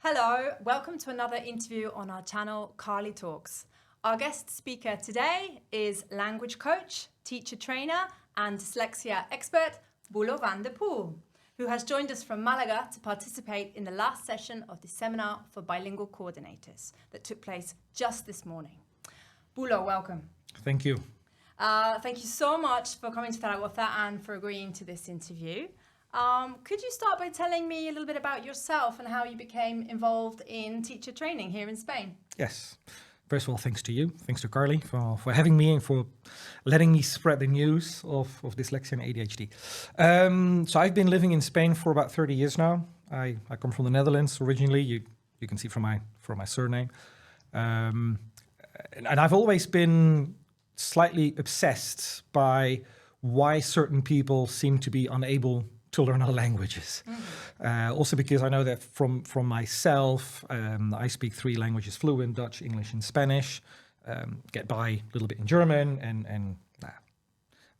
Hello, welcome to another interview on our channel, CARLEE Talks. Our guest speaker today is language coach, teacher trainer and dyslexia expert, Bulo van der Poel, who has joined us from Malaga to participate in the last session of the seminar for bilingual coordinators that took place just this morning. Bulo, welcome. Thank you. Thank you so much for coming to Zaragoza and for agreeing to this interview. Could you start by telling me a little bit about yourself and how you became involved in teacher training here in Spain? Yes. First of all, thanks to you. Thanks to CARLEE for having me and for letting me spread the news of dyslexia and ADHD. So I've been living in Spain for about 30 years now. I come from the Netherlands originally. You can see from my surname. And I've always been slightly obsessed by why certain people seem to be unable to learn other languages. Also because I know that from myself, I speak 3 languages fluent, Dutch, English and Spanish, get by a little bit in German and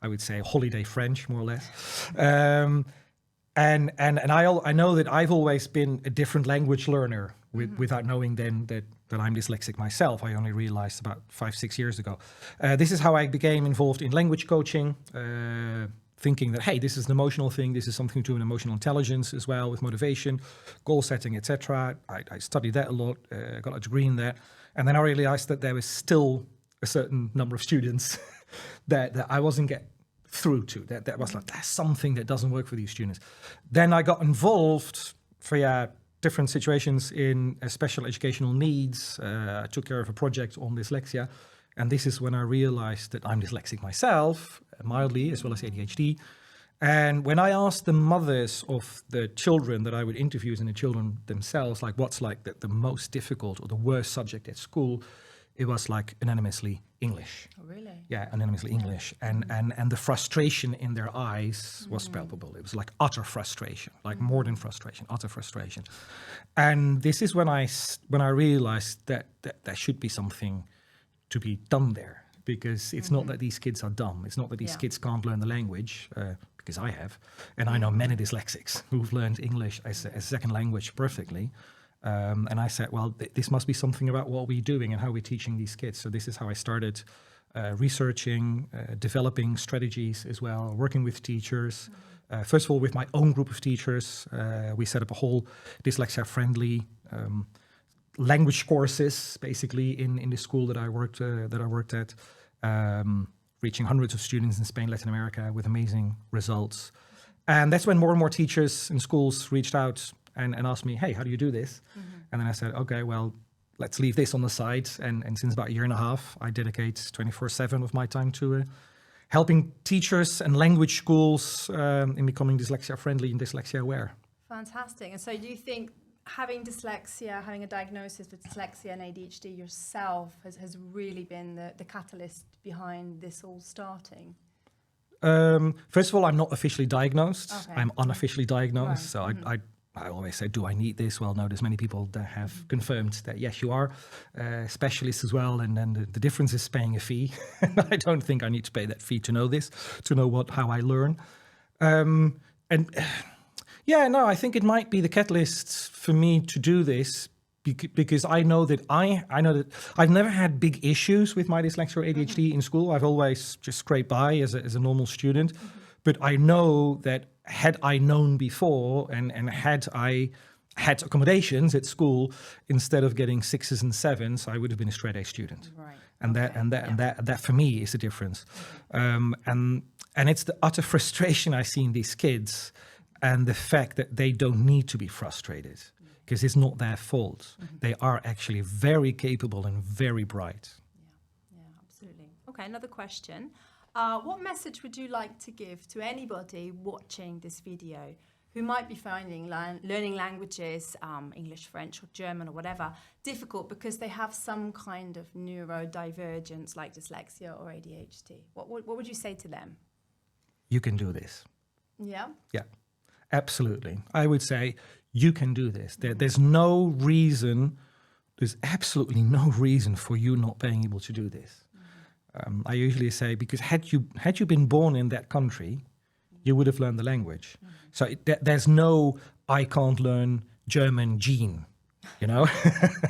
I would say holiday French, more or less. And I know that I've always been a different language learner without knowing then that I'm dyslexic myself. I only realized about 5-6 years ago. This is how I became involved in language coaching, thinking that, hey, this is an emotional thing. This is something to do with emotional intelligence as well, with motivation, goal setting, etc. I studied that a lot, got a degree in that. And then I realized that there was still a certain number of students that I wasn't getting through to. That was like, there's something that doesn't work for these students. Then I got involved for different situations in special educational needs. I took care of a project on dyslexia. And this is when I realized that I'm dyslexic myself, mildly, as well as ADHD. And when I asked the mothers of the children that I would interview and the children themselves, like what's like the most difficult or the worst subject at school, it was like anonymously English. Oh, really? Yeah, anonymously English. And the frustration in their eyes was palpable. It was like utter frustration, like more than frustration, utter frustration. And this is when I realized that there should be something to be done there, because it's not that these kids are dumb. It's not that these kids can't learn the language, because I have. And I know many dyslexics who've learned English as a second language perfectly. And I said, well, this must be something about what we're doing and how we're teaching these kids. So this is how I started researching, developing strategies as well, working with teachers. First of all, with my own group of teachers, we set up a whole dyslexia-friendly language courses, basically, in the school that I worked at, reaching hundreds of students in Spain, Latin America, with amazing results. And that's when more and more teachers in schools reached out and asked me, hey, how do you do this? And then I said, okay, well, let's leave this on the side. And since about a year and a half, I dedicate 24/7 of my time to helping teachers and language schools in becoming dyslexia-friendly and dyslexia-aware. Fantastic. And so do you think having dyslexia, having a diagnosis with dyslexia and ADHD yourself has really been the catalyst behind this all starting? First of all, I'm not officially diagnosed. Okay. I'm unofficially diagnosed. Right. So I always say, do I need this? Well, no, there's many people that have confirmed that, yes, you are. Specialists as well. And then the difference is paying a fee. I don't think I need to pay that fee to know this, to know how I learn. Yeah, no, I think it might be the catalyst for me to do this because I know that I've never had big issues with my dyslexia or ADHD in school. I've always just scraped by as a normal student. But I know that had I known before and had I had accommodations at school, instead of getting 6s and 7s, I would have been a straight A student. Right. And that for me is the difference. And it's the utter frustration I see in these kids. And the fact that they don't need to be frustrated because it's not their fault. They are actually very capable and very bright. Yeah, absolutely. Okay, another question. What message would you like to give to anybody watching this video who might be finding learning languages, English, French, or German, or whatever, difficult because they have some kind of neurodivergence like dyslexia or ADHD? What would you say to them? You can do this. Yeah? Yeah. Absolutely. I would say you can do this. There's no reason, there's absolutely no reason for you not being able to do this. I usually say, because had you been born in that country, you would have learned the language. So there's no, I can't learn German gene. you know?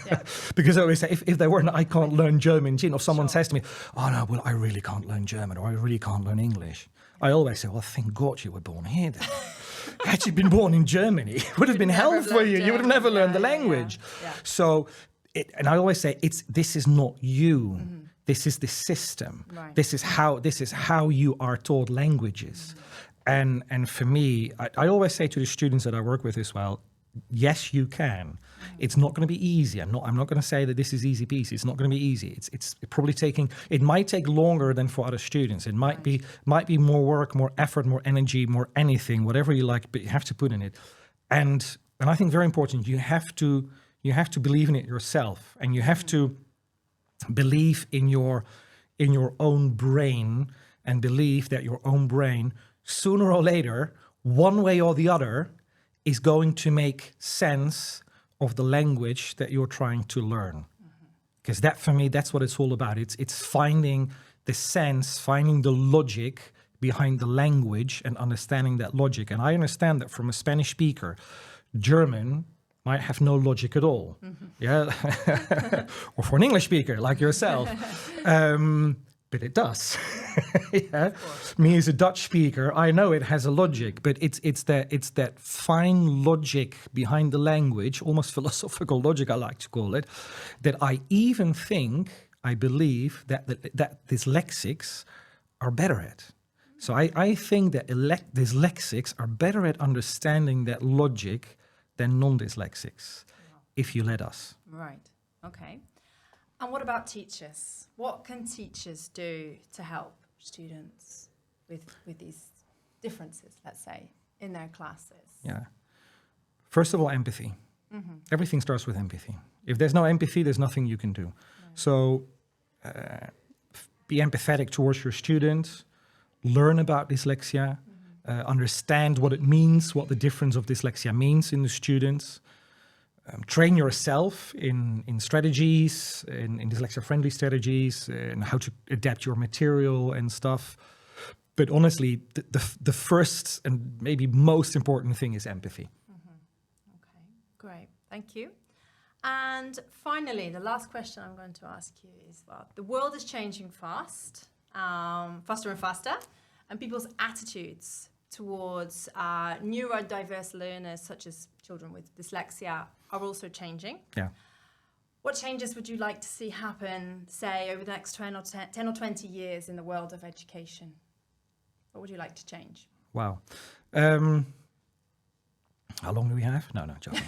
Yeah. Because I always say, if there weren't, I can't learn German, or someone says to me, oh no, well, I really can't learn German, or I really can't learn English. I always say, well, thank God you were born here then. Had you been born in Germany, it would have been hell for you. You would have never learned the language. Yeah. So, and I always say, this is not you. This is the system. Right. This is how you are taught languages. And for me, I always say to the students that I work with as well, yes, you can. It's not going to be easy. I'm not going to say that this is easy peasy. It's not going to be easy. It's probably it might take longer than for other students. It might be more work, more effort, more energy, more anything, whatever you like, but you have to put in it. And I think very important, you have to believe in it yourself, and you have to believe in your own brain, and believe that your own brain, sooner or later, one way or the other, is going to make sense of the language that you're trying to learn. Because that, for me, that's what it's all about. It's finding the sense, finding the logic behind the language and understanding that logic. And I understand that from a Spanish speaker, German might have no logic at all. Yeah, or for an English speaker like yourself. But it does. Yeah. Me as a Dutch speaker, I know it has a logic, but it's that fine logic behind the language, almost philosophical logic, I like to call it, that I believe that dyslexics are better at. So I think that dyslexics are better at understanding that logic than non-dyslexics, if you let us. Right. Okay. And what about teachers? What can teachers do to help students with these differences, let's say, in their classes? Yeah. First of all, empathy. Everything starts with empathy. If there's no empathy, there's nothing you can do. Right. So be empathetic towards your students, learn about dyslexia, understand what it means, what the difference of dyslexia means in the students. Train yourself in strategies, in dyslexia-friendly strategies, and how to adapt your material and stuff. But honestly, the first and maybe most important thing is empathy. Okay, great. Thank you. And finally, the last question I'm going to ask you is, well, the world is changing fast, faster and faster, and people's attitudes towards neurodiverse learners, such as children with dyslexia, are also changing. Yeah. What changes would you like to see happen, say, over the next 10 or 20 years in the world of education? What would you like to change? Wow. How long do we have? No, joking.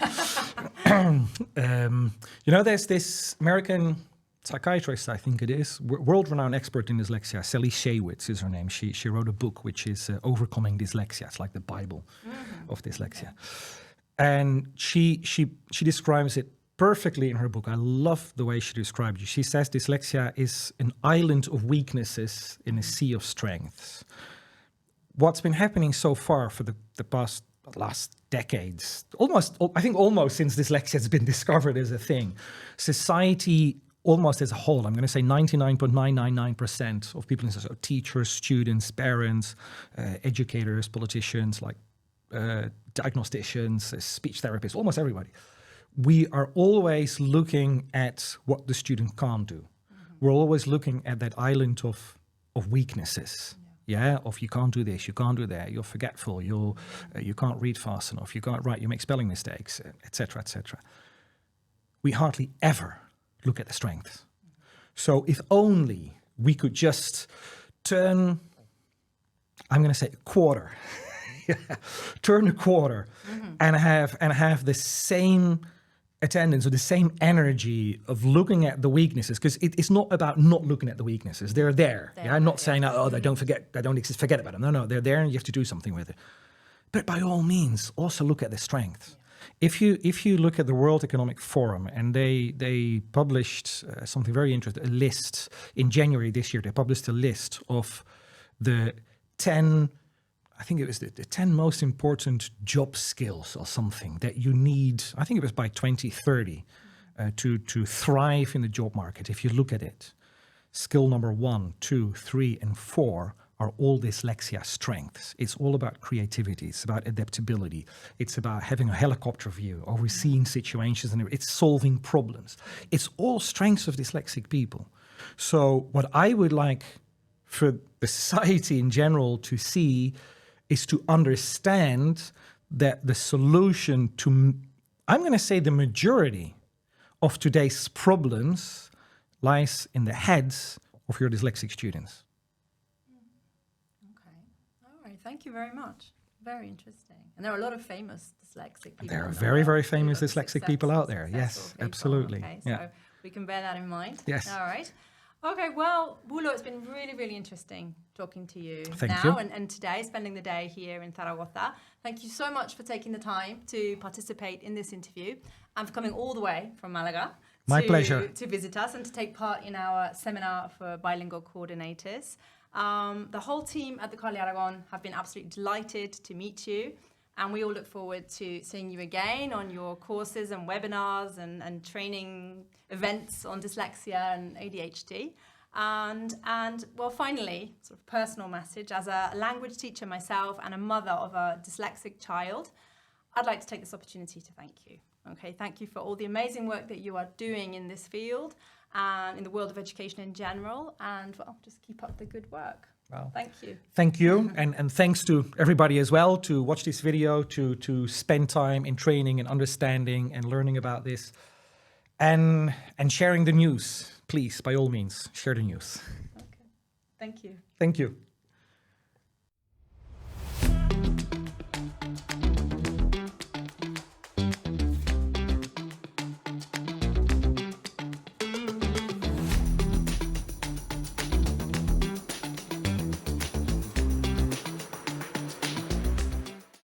There's this American psychiatrist, I think it is, world-renowned expert in dyslexia, Sally Shaywitz is her name. She wrote a book which is Overcoming Dyslexia. It's like the Bible of dyslexia. And she describes it perfectly in her book. I love the way she describes it. She says dyslexia is an island of weaknesses in a sea of strengths. What's been happening so far for the last decades, almost since dyslexia has been discovered as a thing, society almost as a whole, I'm going to say 99.999% of people, so teachers, students, parents, educators, politicians, like diagnosticians, speech therapists, almost everybody. We are always looking at what the student can't do. We're always looking at that island of weaknesses. Yeah, of you can't do this, you can't do that, you're forgetful, you can't read fast enough, you can't write, you make spelling mistakes, etc., etc. We hardly ever look at the strengths. So if only we could just turn, I'm going to say a quarter, turn a quarter and have the same attendance or the same energy of looking at the weaknesses, because it's not about not looking at the weaknesses. They're there. I'm not saying, oh, they don't exist, forget about them. No, they're there and you have to do something with it. But by all means, also look at the strengths. If you look at the World Economic Forum, and they published something very interesting, a list in January this year. They published a list of the 10, I think it was the 10 most important job skills or something that you need. I think it was by 2030 to thrive in the job market. If you look at it, skill number 1, 2, 3, and 4 are all dyslexia strengths. It's all about creativity. It's about adaptability. It's about having a helicopter view, overseeing situations, and it's solving problems. It's all strengths of dyslexic people. So what I would like for the society in general to see is to understand that the solution to, I'm going to say, the majority of today's problems lies in the heads of your dyslexic students. Okay. All right. Thank you very much. Very interesting. And there are a lot of famous dyslexic people. There are in the very, world. very famous A lot of dyslexic people out there. successful Yes, people. absolutely. Okay, Yeah. so we can bear that in mind. Yes. All right. Okay, well, Bulo, it's been really, really interesting talking to you Thank now you. And today, spending the day here in Zaragoza. Thank you so much for taking the time to participate in this interview and for coming all the way from Malaga. My pleasure. To visit us and to take part in our seminar for bilingual coordinators. The whole team at the CARLEE Aragon have been absolutely delighted to meet you. And we all look forward to seeing you again on your courses and webinars and training events on dyslexia and ADHD. And well, finally, sort of personal message, as a language teacher myself and a mother of a dyslexic child, I'd like to take this opportunity to thank you. Okay, thank you for all the amazing work that you are doing in this field and in the world of education in general. And well, just keep up the good work. Well, thank you. Thank you. And thanks to everybody as well to watch this video, to spend time in training and understanding and learning about this and sharing the news. Please, by all means, share the news. Okay. Thank you. Thank you.